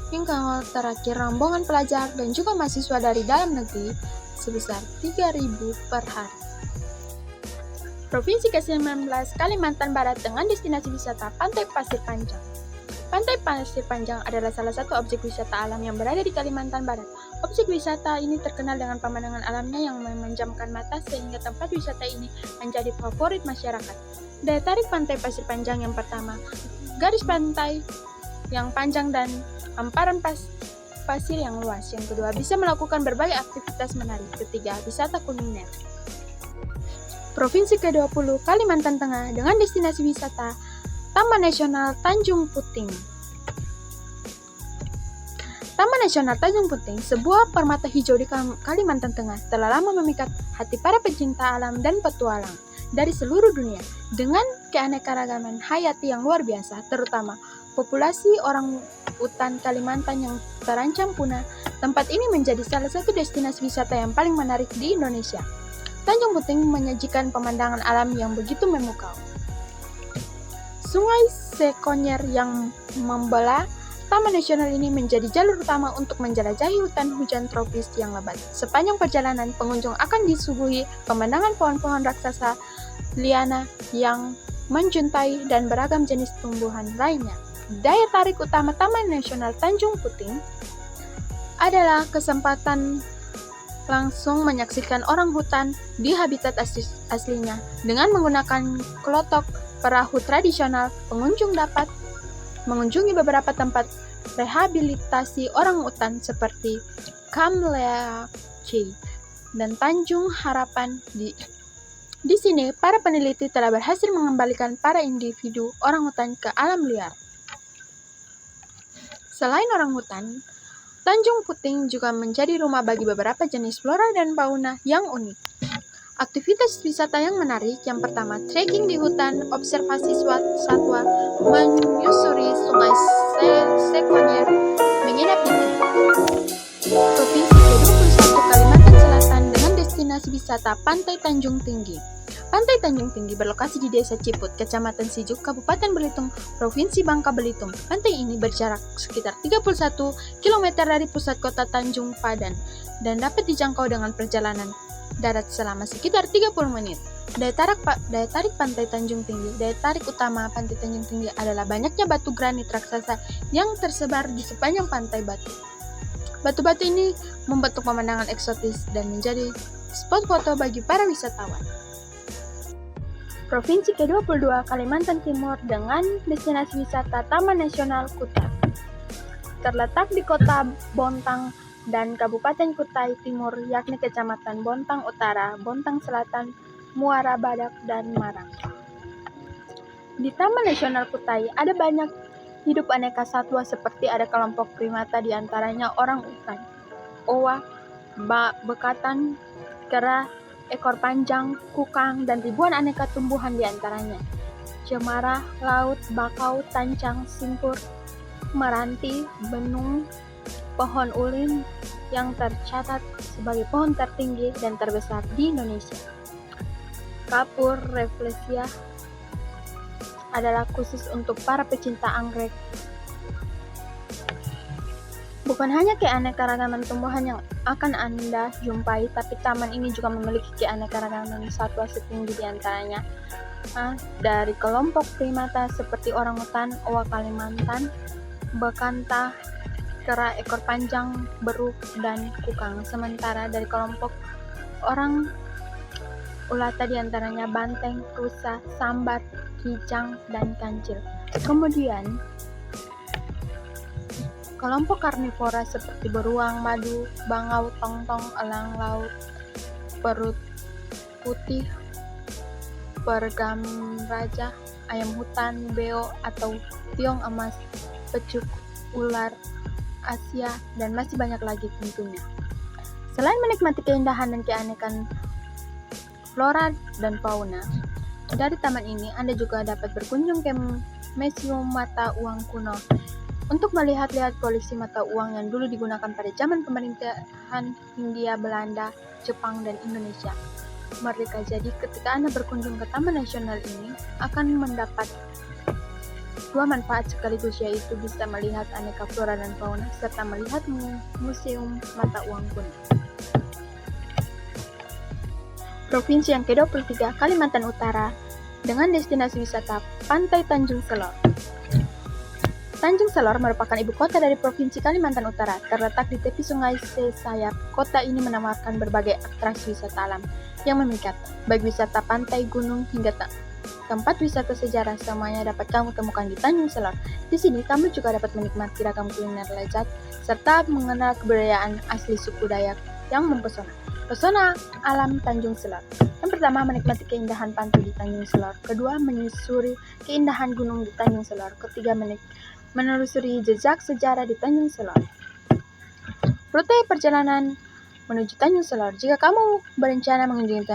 Yang terakhir, rombongan pelajar dan juga mahasiswa dari dalam negeri sebesar 3.000 per hari. Provinsi ke-19, Kalimantan Barat dengan destinasi wisata Pantai Pasir Panjang. Pantai Pasir Panjang adalah salah satu objek wisata alam yang berada di Kalimantan Barat. Objek wisata ini terkenal dengan pemandangan alamnya yang memanjamkan mata sehingga tempat wisata ini menjadi favorit masyarakat. Daya tarik Pantai Pasir Panjang yang pertama, garis pantai yang panjang dan hamparan pasir yang luas. Yang kedua, bisa melakukan berbagai aktivitas menarik. Ketiga, wisata kuliner. Provinsi ke-20, Kalimantan Tengah dengan destinasi wisata Taman Nasional Tanjung Puting. Taman Nasional Tanjung Puting, sebuah permata hijau di Kalimantan Tengah, telah lama memikat hati para pecinta alam dan petualang dari seluruh dunia. Dengan keanekaragaman hayati yang luar biasa, terutama populasi orang utan Kalimantan yang terancam punah, tempat ini menjadi salah satu destinasi wisata yang paling menarik di Indonesia. Tanjung Puting menyajikan pemandangan alam yang begitu memukau. Sungai Sekonyer yang membelah Taman Nasional ini menjadi jalur utama untuk menjelajahi hutan hujan tropis yang lebat. Sepanjang perjalanan, pengunjung akan disuguhi pemandangan pohon-pohon raksasa, liana yang menjuntai, dan beragam jenis tumbuhan lainnya. Daya tarik utama Taman Nasional Tanjung Puting adalah kesempatan langsung menyaksikan orang hutan di habitat aslinya. Dengan menggunakan kelotok perahu tradisional, pengunjung dapat mengunjungi beberapa tempat rehabilitasi orang hutan seperti Kamleak Cay dan Tanjung Harapan. Di sini, para peneliti telah berhasil mengembalikan para individu orang hutan ke alam liar. Selain orang hutan, Tanjung Puting juga menjadi rumah bagi beberapa jenis flora dan fauna yang unik. Aktivitas wisata yang menarik yang pertama, trekking di hutan, observasi satwa, menyusuri sungai Sekonyer, menginap di Provinsi ke-21 Kalimantan Selatan dengan destinasi wisata Pantai Tanjung Tinggi. Pantai Tanjung Tinggi berlokasi di Desa Ciput, Kecamatan Sijuk, Kabupaten Belitung, Provinsi Bangka Belitung. Pantai ini berjarak sekitar 31 km dari pusat kota Tanjung Padan dan dapat dijangkau dengan perjalanan darat selama sekitar 30 menit. Daya tarik Pantai Tanjung Tinggi. Daya tarik utama Pantai Tanjung Tinggi adalah banyaknya batu granit raksasa yang tersebar di sepanjang pantai batu. Batu-batu ini membentuk pemandangan eksotis dan menjadi spot foto bagi para wisatawan. Provinsi ke-22 Kalimantan Timur dengan destinasi wisata Taman Nasional Kutai. Terletak di Kota Bontang dan Kabupaten Kutai Timur, yakni Kecamatan Bontang Utara, Bontang Selatan, Muara Badak, dan Marang. Di Taman Nasional Kutai ada banyak hidup aneka satwa seperti ada kelompok primata, di antaranya orang utan, owa, bekatan, kera, ekor panjang, kukang, dan ribuan aneka tumbuhan di antaranya cemara, laut, bakau, tancang, simpur, meranti, benung, pohon ulin yang tercatat sebagai pohon tertinggi dan terbesar di Indonesia. Kapur Rafflesia adalah khusus untuk para pecinta anggrek. Bukan hanya keanekaragaman tumbuhan yang akan Anda jumpai, tapi taman ini juga memiliki keanekaragaman satwa setinggi di antaranya dari kelompok primata seperti orangutan, owa Kalimantan, bekanta, kera, ekor panjang, beruk, dan kukang. Sementara dari kelompok orang ulata di antaranya banteng, rusa, sambar, kijang, dan kancil. Kemudian kelompok karnivora seperti beruang, madu, bangau, tongtong, elang laut, perut putih, pergam raja, ayam hutan, beo atau piong emas, pecuk, ular Asia, dan masih banyak lagi tentunya. Selain menikmati keindahan dan keanekan flora dan fauna, dari taman ini Anda juga dapat berkunjung ke Museum Mata Uang Kuno untuk melihat-lihat koleksi mata uang yang dulu digunakan pada zaman pemerintahan Hindia Belanda, Jepang, dan Indonesia merdeka. Jadi ketika Anda berkunjung ke Taman Nasional ini akan mendapat dua manfaat sekaligus, yaitu bisa melihat aneka flora dan fauna serta melihat Museum Mata Uang Kuno. Provinsi yang ke-23 Kalimantan Utara dengan destinasi wisata Pantai Tanjung Selor. Tanjung Selor merupakan ibu kota dari Provinsi Kalimantan Utara. Terletak di tepi sungai Sesayap, kota ini menawarkan berbagai atraksi wisata alam yang memikat, baik wisata pantai, gunung, hingga tempat wisata sejarah. Semuanya dapat kamu temukan di Tanjung Selor. Di sini kamu juga dapat menikmati ragam kuliner lezat serta mengenal kebudayaan asli suku Dayak yang mempesona. Pesona alam Tanjung Selor. Yang pertama, menikmati keindahan pantai di Tanjung Selor. Kedua, menyusuri keindahan gunung di Tanjung Selor. Ketiga, menelusuri jejak sejarah di Tanjung Selor. Rute perjalanan menuju Tanjung Selor. Jika kamu berencana mengunjungi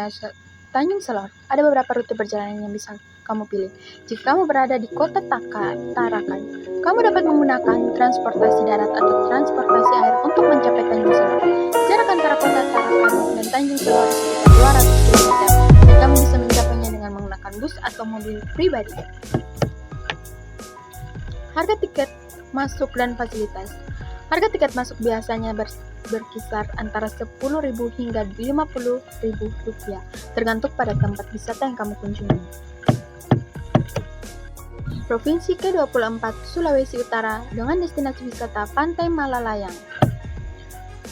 Tanjung Selor, ada beberapa rute perjalanan yang bisa kamu pilih. Jika kamu berada di kota Tarakan, kamu dapat menggunakan transportasi darat atau transportasi air untuk mencapai Tanjung Selor. Jarak antara kota Tarakan dan Tanjung Selor sekitar 200 km, dan kamu bisa mencapainya dengan menggunakan bus atau mobil pribadi. Harga tiket masuk dan fasilitas. Harga tiket masuk biasanya berkisar antara 10.000 hingga 50.000 rupiah, tergantung pada tempat wisata yang kamu kunjungi. Provinsi ke-24 Sulawesi Utara dengan destinasi wisata Pantai Malalayang.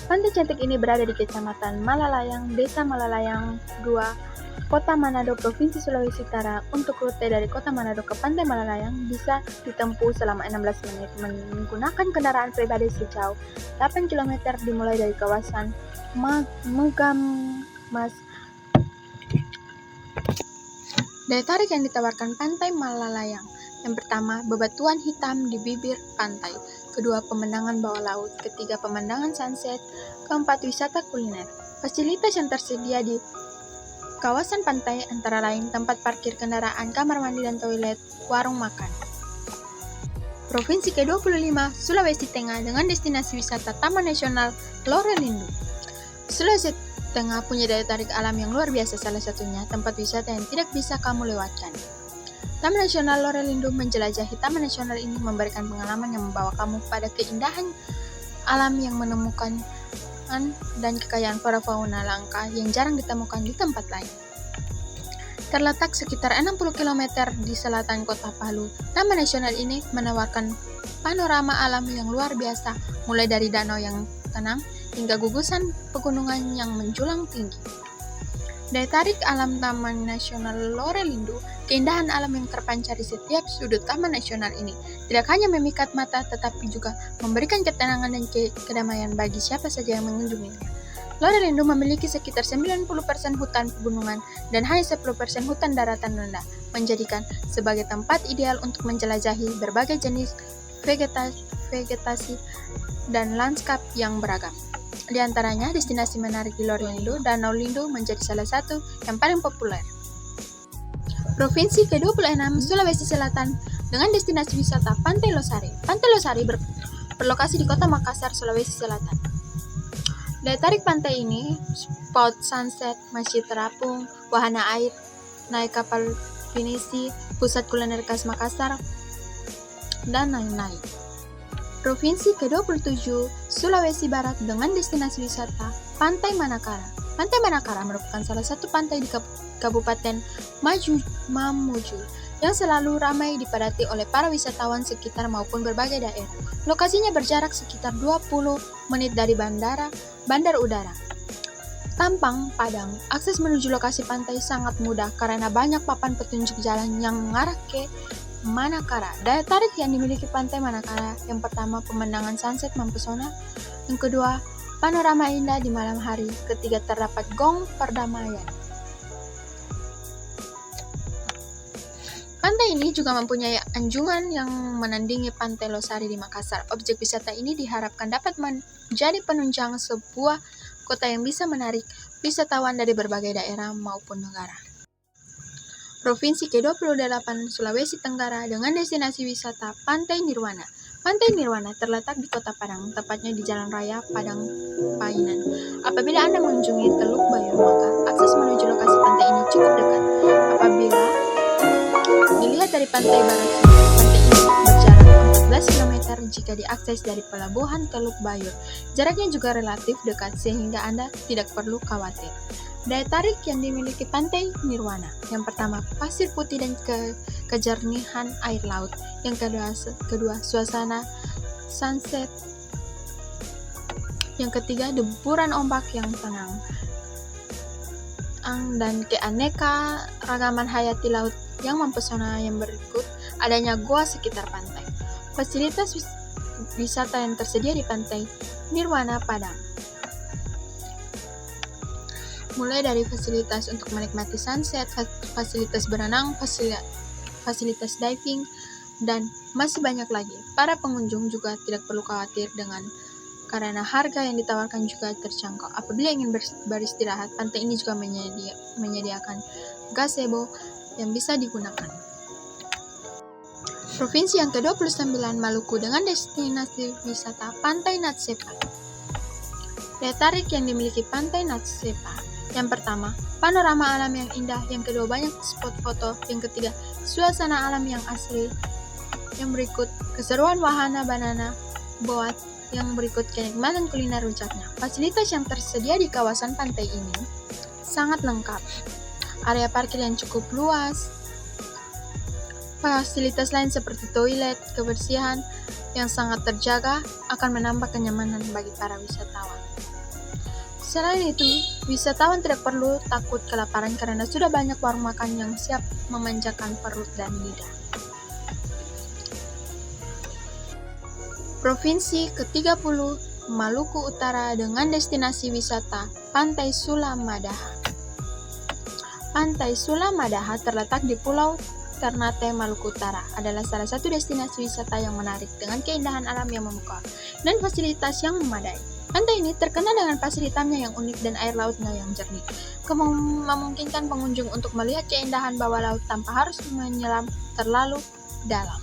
Pantai cantik ini berada di Kecamatan Malalayang, Desa Malalayang 2, Kota Manado, Provinsi Sulawesi Utara. Untuk rute dari Kota Manado ke Pantai Malalayang bisa ditempuh selama 16 menit menggunakan kendaraan pribadi sejauh 8 km dimulai dari kawasan Megamas. Daya tarik yang ditawarkan Pantai Malalayang. Yang pertama, bebatuan hitam di bibir pantai. Kedua, pemandangan bawah laut. Ketiga, pemandangan sunset. Keempat, wisata kuliner. Fasilitas yang tersedia di kawasan pantai antara lain tempat parkir kendaraan, kamar mandi dan toilet, warung makan. Provinsi ke-25, Sulawesi Tengah dengan destinasi wisata Taman Nasional Lorelindu. Sulawesi Tengah punya daya tarik alam yang luar biasa, salah satunya tempat wisata yang tidak bisa kamu lewatkan. Taman Nasional Lorelindu. Menjelajahi Taman Nasional ini memberikan pengalaman yang membawa kamu pada keindahan alam yang menemukan dan kekayaan flora fauna langka yang jarang ditemukan di tempat lain. Terletak sekitar 60 km di selatan kota Palu, Taman Nasional ini menawarkan panorama alam yang luar biasa, mulai dari danau yang tenang hingga gugusan pegunungan yang menjulang tinggi. Daya tarik alam Taman Nasional Lorelindu. Keindahan alam yang terpancar di setiap sudut Taman Nasional ini tidak hanya memikat mata, tetapi juga memberikan ketenangan dan kedamaian bagi siapa saja yang mengunjunginya. Lorelindu memiliki sekitar 90% hutan pegunungan dan hanya 10% hutan daratan rendah, menjadikan sebagai tempat ideal untuk menjelajahi berbagai jenis vegetasi dan lanskap yang beragam. Di antaranya, destinasi menarik di Lorelindu, Danau Lindu menjadi salah satu yang paling populer. Provinsi ke-26, Sulawesi Selatan dengan destinasi wisata Pantai Losari. Pantai Losari berlokasi di Kota Makassar, Sulawesi Selatan. Daya tarik pantai ini, spot sunset, masjid terapung, wahana air, naik kapal pinisi, pusat kuliner khas Makassar, dan lain-lain. Provinsi ke-27, Sulawesi Barat dengan destinasi wisata Pantai Manakara. Pantai Manakara merupakan salah satu pantai di Kabupaten Mamuju yang selalu ramai dipadati oleh para wisatawan sekitar maupun berbagai daerah. Lokasinya berjarak sekitar 20 menit dari bandar udara Tampang, Padang. Akses menuju lokasi pantai sangat mudah karena banyak papan petunjuk jalan yang mengarah ke Manakara. Daya tarik yang dimiliki Pantai Manakara, yang pertama, pemandangan sunset mempesona. Yang kedua, panorama indah di malam hari. Ketiga, terdapat gong perdamaian. Pantai ini juga mempunyai anjungan yang menandingi Pantai Losari di Makassar. Objek wisata ini diharapkan dapat menjadi penunjang sebuah kota yang bisa menarik wisatawan dari berbagai daerah maupun negara. Provinsi ke-28, Sulawesi Tenggara dengan destinasi wisata Pantai Nirwana. Pantai Nirwana terletak di Kota Padang, tepatnya di Jalan Raya Padang Painan. Apabila Anda mengunjungi Teluk Bayur, maka akses menuju lokasi pantai ini cukup dekat. Apabila dilihat dari pantai barat, pantai ini berjarak 14 km jika diakses dari pelabuhan Teluk Bayur. Jaraknya juga relatif dekat sehingga Anda tidak perlu khawatir. Daya tarik yang dimiliki Pantai Nirwana. Yang pertama, pasir putih dan kejernihan air laut. Yang kedua, suasana sunset. Yang ketiga, deburan ombak yang tenang. Dan keanekaragaman hayati laut yang mempesona. Yang berikut, adanya goa sekitar pantai. Fasilitas wisata yang tersedia di Pantai Nirwana Padang, mulai dari fasilitas untuk menikmati sunset, fasilitas berenang, fasilitas diving, dan masih banyak lagi. Para pengunjung juga tidak perlu khawatir karena harga yang ditawarkan juga terjangkau. Apabila ingin beristirahat, pantai ini juga menyediakan gazebo yang bisa digunakan. Provinsi yang ke-29, Maluku dengan destinasi wisata Pantai Natsepa. Daya tarik yang dimiliki Pantai Natsepa. Yang pertama, panorama alam yang indah. Yang kedua, banyak spot foto. Yang ketiga, suasana alam yang asli. Yang berikut, keseruan wahana banana boat. Yang berikut, kenikmatan kuliner rujaknya. Fasilitas yang tersedia di kawasan pantai ini sangat lengkap. Area parkir yang cukup luas. Fasilitas lain seperti toilet, kebersihan yang sangat terjaga akan menambah kenyamanan bagi para wisatawan. Selain itu, wisatawan tidak perlu takut kelaparan karena sudah banyak warung makan yang siap memanjakan perut dan lidah. Provinsi ke-30, Maluku Utara dengan destinasi wisata Pantai Sulamadaha. Pantai Sulamadaha terletak di Pulau Ternate, Maluku Utara, adalah salah satu destinasi wisata yang menarik dengan keindahan alam yang memukau dan fasilitas yang memadai. Pantai ini terkenal dengan pasir hitamnya yang unik dan air lautnya yang jernih, memungkinkan pengunjung untuk melihat keindahan bawah laut tanpa harus menyelam terlalu dalam.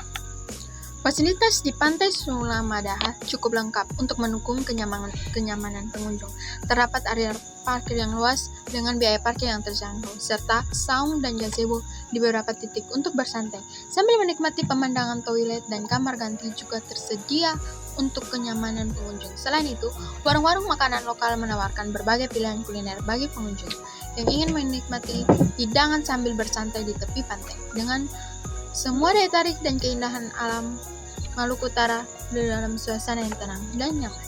Fasilitas di Pantai Sulamadaha cukup lengkap untuk mendukung kenyamanan pengunjung. Terdapat area parkir yang luas dengan biaya parkir yang terjangkau, serta saung dan gazebo di beberapa titik untuk bersantai. Sambil menikmati pemandangan, toilet dan kamar ganti juga tersedia untuk kenyamanan pengunjung. Selain itu, warung-warung makanan lokal menawarkan berbagai pilihan kuliner bagi pengunjung yang ingin menikmati hidangan sambil bersantai di tepi pantai. Dengan semua daya tarik dan keindahan alam Maluku Utara di dalam suasana yang tenang dan nyaman.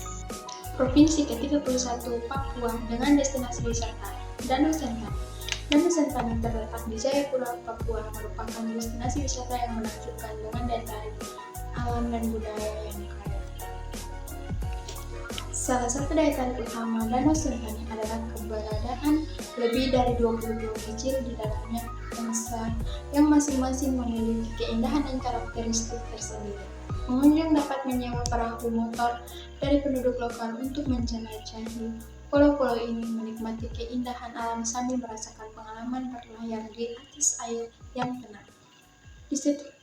Provinsi ke-31, Papua dengan destinasi wisata Danau Sentani. Danau Sentani terletak di Jayapura, Papua, merupakan destinasi wisata yang menakjubkan dengan daya tarik alam dan budaya yang kaya. Salah satu daya tarik utama Danau Sentani adalah keberadaan lebih dari 20 pulau kecil di dalamnya yang masing-masing memiliki keindahan dan karakteristik tersendiri. Pengunjung dapat menyewa perahu motor dari penduduk lokal untuk menjelajahi pulau-pulau ini, menikmati keindahan alam sambil merasakan pengalaman berlayar di atas air yang tenang.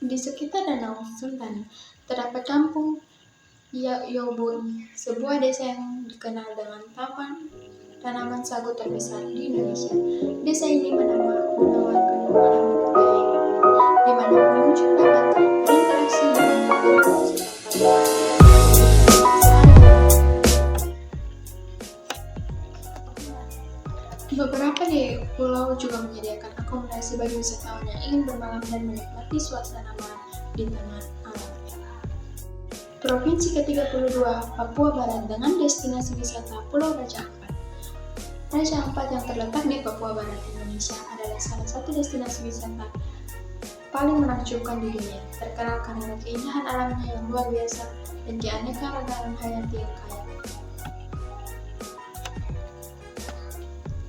Di sekitar Danau Sentani terdapat kampung Yoboi, sebuah desa yang dikenal dengan tanaman sagu terbesar di Indonesia. Desa ini menawarkan pengalaman budaya di mana pengunjung dapat berinteraksi dengan warga setempat. Beberapa di pulau juga menyediakan akomodasi bagi wisatawan yang ingin bermalam dan menikmati suasana malam di tengah alam. Provinsi ke-32, Papua Barat dengan destinasi wisata Pulau Raja Ampat. Raja Ampat yang terletak di Papua Barat, Indonesia adalah salah satu destinasi wisata paling menakjubkan di dunia, terkenal karena keindahan alamnya yang luar biasa dan keanekaragaman hayati yang kaya.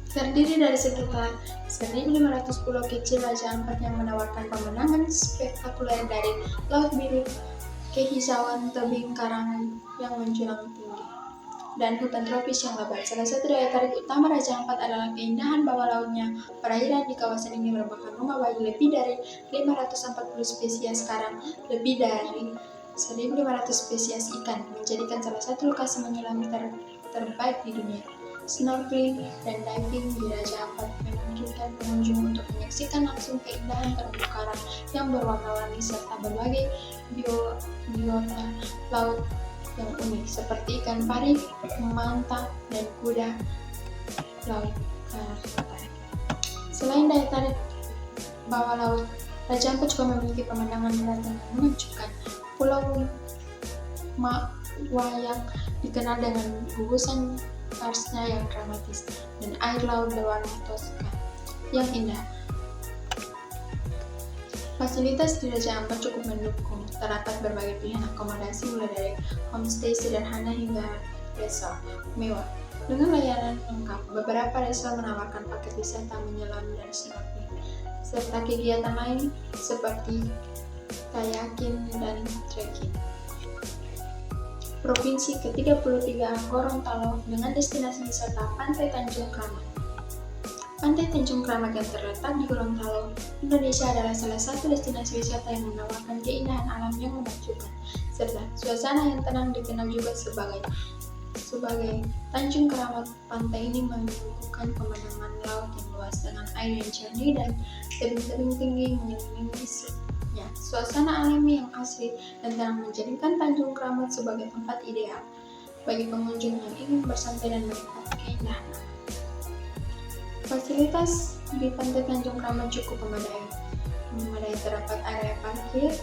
Terdiri dari sekitar 1.500 pulau kecil, Raja Ampat yang menawarkan pemandangan spektakuler dari laut biru, kehijauan tebing karang yang menjulang tinggi, dan hutan tropis yang lebat. Salah satu daya tarik utama Raja Ampat adalah keindahan bawah lautnya. Perairan di kawasan ini merupakan rumah bagi lebih dari 540 spesies karang, lebih dari 1.500 spesies ikan, menjadikan salah satu lokasi menyelam terbaik di dunia. Snorkeling dan diving di Raja Ampat memungkinkan pengunjung untuk menyaksikan langsung keindahan terumbu karang yang berwarna-warni serta berbagai biota laut yang unik seperti ikan pari, manta, dan kuda laut kartay. Selain daya tarik bawah laut, Raja Ampat juga memiliki pemandangan darat yang menakjubkan. Pulau Wayak dikenal dengan gugusan karsnya yang dramatis dan air laut berwarna toska yang indah. Fasilitas di Raja Ampat cukup mendukung. Terdapat berbagai pilihan akomodasi mulai dari homestay sederhana hingga resort mewah dengan layanan lengkap. Beberapa resort menawarkan paket wisata menyelam dan snorkeling serta kegiatan lain seperti kayaking dan trekking. Provinsi ke-33, Gorontalo dengan destinasi wisata Pantai Tanjung Kramat. Pantai Tanjung Kramat yang terletak di Gorontalo, Indonesia adalah salah satu destinasi wisata yang menawarkan keindahan alam yang menakjubkan, serta suasana yang tenang. Dikenal juga sebagai Tanjung Kramat. Pantai ini menyuguhkan pemandangan laut yang luas dengan air yang jernih dan tebing-tebing tinggi mengelilingi suasana alami yang asri dan tenang menjadikan Tanjung Kramat sebagai tempat ideal bagi pengunjung yang ingin bersantai dan menikmati keindahan. Fasilitas di Pantai Tanjung Kramat cukup memadai. Terdapat area parkir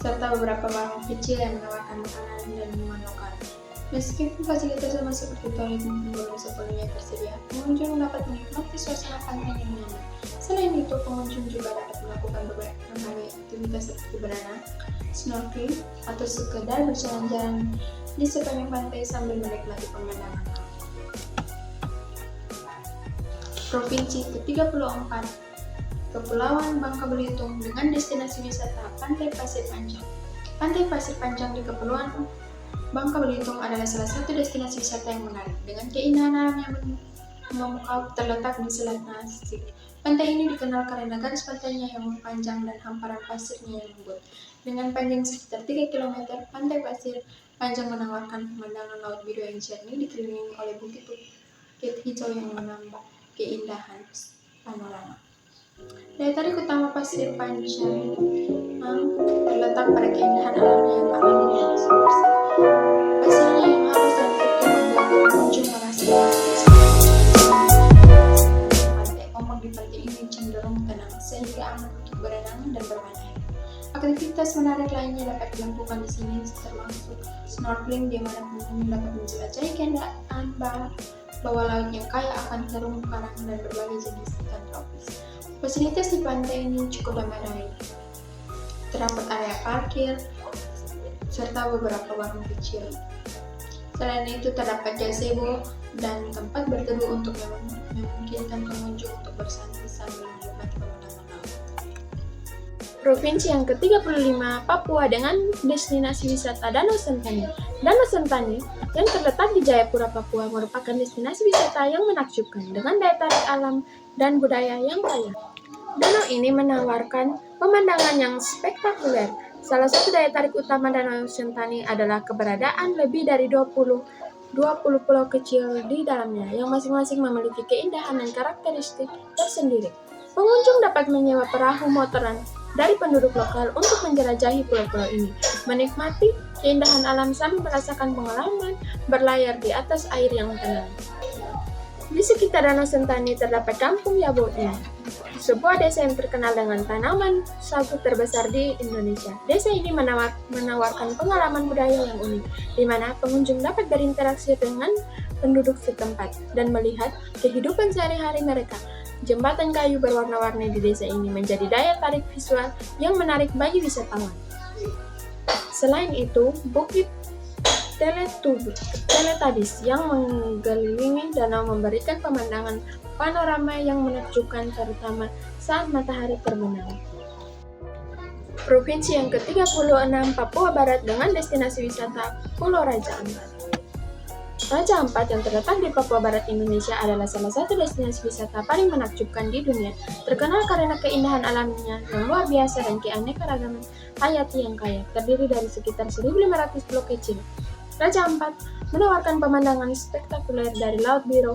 serta beberapa warung kecil yang menawarkan makanan dan minuman lokal. Meskipun fasilitas sama seperti toilet belum sepenuhnya tersedia, pengunjung dapat menikmati suasana pantai yang nyaman. Selain itu, pengunjung juga dapat melakukan berbagai aktivitas seperti berenang, snorkeling, atau sekedar berjalan-jalan di sepanjang pantai sambil menikmati pemandangan. Provinsi ke-34, Kepulauan Bangka Belitung dengan destinasi wisata Pantai Pasir Panjang. Pantai Pasir Panjang di Kepulauan Bangka Belitung adalah salah satu destinasi wisata yang menarik, dengan keindahan alam yang memukau terletak di Selat Nasik. Pantai ini dikenal karena garis pantainya yang panjang dan hamparan pasirnya yang lembut. Dengan panjang sekitar 3 km, Pantai Pasir Panjang menawarkan pemandangan laut biru yang jernih dikelilingi oleh bukit hijau yang menambah keindahan panorama. Daya tarik utama Pasir Panjang terletak pada keindahan alamnya yang alami dan bersih. Pasirnya yang halus dan putih membuat pengunjung merasa pantai. Ombak di pantai ini cenderung tenang sehingga aman untuk berenang dan bermain air. Aktivitas menarik lainnya dapat dilakukan di sini, termasuk snorkeling di mana pengunjung dapat menjelajahi keindahan bawah laut yang kaya akan terumbu karang dan berbagai jenis ikan tropis. Fasilitas di pantai ini cukup memadai. Terdapat area parkir serta beberapa warung kecil. Selain itu terdapat gazebo dan tempat berteduh untuk memungkinkan pengunjung untuk bersantai sambil menikmati pemandangan laut. Provinsi yang ke-35, Papua dengan destinasi wisata Danau Sentani. Danau Sentani yang terletak di Jayapura, Papua merupakan destinasi wisata yang menakjubkan dengan daya tarik alam dan budaya yang kaya. Danau ini menawarkan pemandangan yang spektakuler. Salah satu daya tarik utama Danau Sentani adalah keberadaan lebih dari 20 pulau kecil di dalamnya yang masing-masing memiliki keindahan dan karakteristik tersendiri. Pengunjung dapat menyewa perahu motoran dari penduduk lokal untuk menjelajahi pulau-pulau ini, menikmati keindahan alam sambil merasakan pengalaman berlayar di atas air yang tenang. Di sekitar Danau Sentani terdapat Kampung Yaboi, sebuah desa yang terkenal dengan tanaman sagu terbesar di Indonesia. Desa ini menawarkan pengalaman budaya yang unik, di mana pengunjung dapat berinteraksi dengan penduduk setempat dan melihat kehidupan sehari-hari mereka. Jembatan kayu berwarna-warni di desa ini menjadi daya tarik visual yang menarik bagi wisatawan. Selain itu, Bukit Teletabis yang mengelilingi danau memberikan pemandangan panorama yang menakjubkan terutama saat matahari terbenam. Provinsi yang ke-36, Papua Barat dengan destinasi wisata Pulau Raja Ampat. Raja Ampat yang terletak di Papua Barat, Indonesia adalah salah satu destinasi wisata paling menakjubkan di dunia, terkenal karena keindahan alamnya yang luar biasa dan keanekaragaman hayati yang kaya, terdiri dari sekitar 1.500 pulau kecil. Raja Ampat menawarkan pemandangan spektakuler dari laut biru,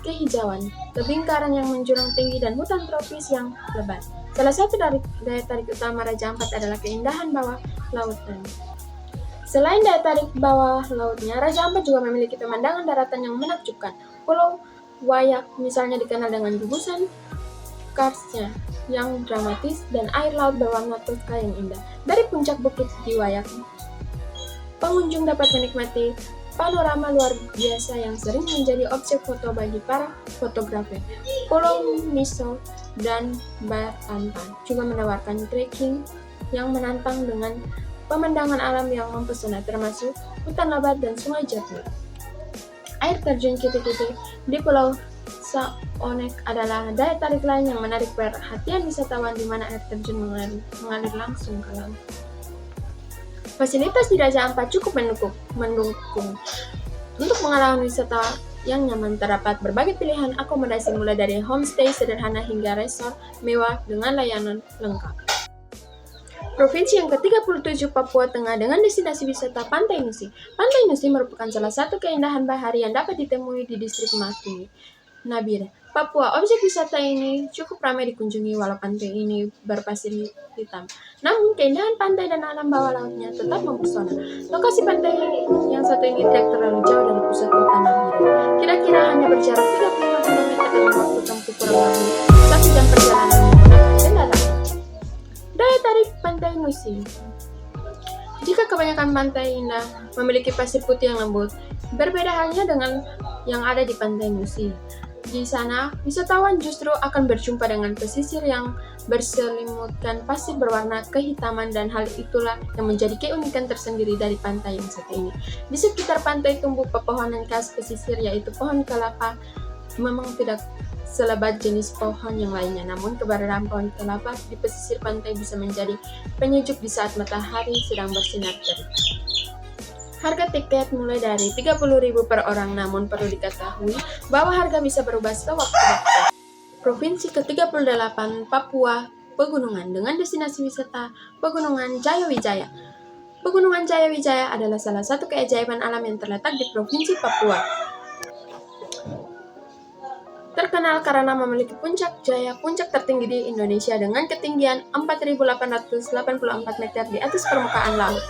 kehijauan, tebing karang yang menjulang tinggi dan hutan tropis yang lebat. Salah satu dari daya tarik utama Raja Ampat adalah keindahan bawah lautnya. Selain daya tarik bawah lautnya, Raja Ampat juga memiliki pemandangan daratan yang menakjubkan. Pulau Wayak misalnya dikenal dengan gugusan karsnya yang dramatis dan air laut berwarna turquoise yang indah. Dari puncak bukit di Wayak, pengunjung dapat menikmati panorama luar biasa yang sering menjadi objek foto bagi para fotografer. Pulau Miso dan Batantan juga menawarkan trekking yang menantang dengan pemandangan alam yang mempesona, termasuk hutan lebat dan sungai jernih. Air terjun Kiti-Kiti di Pulau Saonek adalah daya tarik lain yang menarik perhatian wisatawan, di mana air terjun mengalir langsung ke laut. Fasilitas di Raja Ampat cukup mendukung. Untuk pengalaman wisata yang nyaman, terdapat berbagai pilihan akomodasi mulai dari homestay sederhana hingga resort mewah dengan layanan lengkap. Provinsi yang ke-37, Papua Tengah dengan destinasi wisata Pantai Nusi. Pantai Nusi merupakan salah satu keindahan bahari yang dapat ditemui di distrik Makini, Nabire, Papua. Objek wisata ini cukup ramai dikunjungi walau pantai ini berpasir hitam. Namun, keindahan pantai dan alam bawah lautnya tetap mempesona. Lokasi pantai yang satu ini tidak terlalu jauh dari pusat kota Nabire. Kira-kira hanya berjarak 35 km dengan waktu tempuh kurang lebih 1 jam perjalanan menggunakan kendaraan. Daya tarik Pantai Nusi. Jika kebanyakan pantai indah memiliki pasir putih yang lembut, Berbeda halnya dengan yang ada di Pantai Musi. Di sana, wisatawan justru akan berjumpa dengan pesisir yang berselimutkan pasir berwarna kehitaman, dan hal itulah yang menjadi keunikan tersendiri dari pantai yang satu ini. Di sekitar pantai tumbuh pepohonan khas pesisir, yaitu pohon kelapa. Memang tidak selebat jenis pohon yang lainnya, namun keberadaan pohon kelapa di pesisir pantai bisa menjadi penyejuk di saat matahari sedang bersinar terik. Harga tiket mulai dari 30.000 per orang, namun perlu diketahui bahwa harga bisa berubah sewaktu-waktu. Provinsi ke-38 Papua Pegunungan dengan destinasi wisata Pegunungan Jayawijaya. Pegunungan Jayawijaya adalah salah satu keajaiban alam yang terletak di Provinsi Papua. Terkenal karena memiliki puncak Jaya, puncak tertinggi di Indonesia dengan ketinggian 4.884 meter di atas permukaan laut.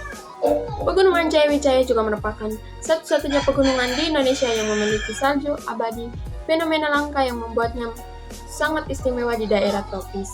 Pegunungan Jayawijaya juga merupakan satu-satunya pegunungan di Indonesia yang memiliki salju abadi, fenomena langka yang membuatnya sangat istimewa di daerah tropis.